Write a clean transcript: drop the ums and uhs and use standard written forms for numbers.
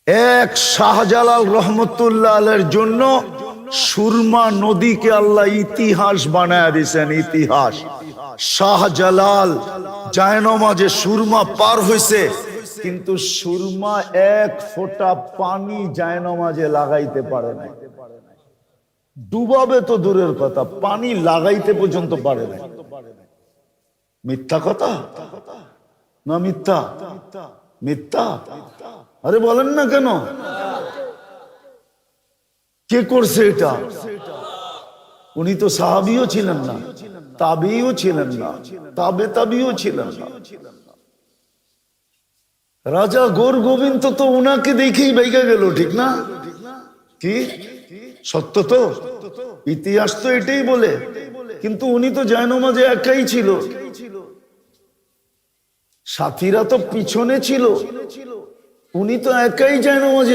এক শাহজালাল রহমতুল্লাহ আলাইহির জন্য সুরমা নদীকে আল্লাহ ইতিহাস বানায় দিয়েছেন। ইতিহাস। শাহজালাল জায়নামাজে সুরমা পার হইছে, কিন্তু সুরমা এক ফোঁটা পানি জায়নামাজে লাগাইতে পারে না। ডুবাবে তো দূরের কথা, পানি লাগাইতে পর্যন্ত পারে না। মিথ্যা কথা না মিথ্যা? মিথ্যা। আরে বলেন না কেন? কে করছে এটা? উনি তো সাহাবিও ছিলেন না, তাবিও ছিলেন না, তাবিও ছিলেন না। রাজা গোর গোবিন্দ তো উনাকে দেখেই বেগে গেল, ঠিক না? কি সত্য তো? ইতিহাস তো এটাই বলে। কিন্তু উনি তো জায়নামাজে একাই ছিল, সাথীরা তো পিছনে ছিল, উনি তো একাই জায়নামাজে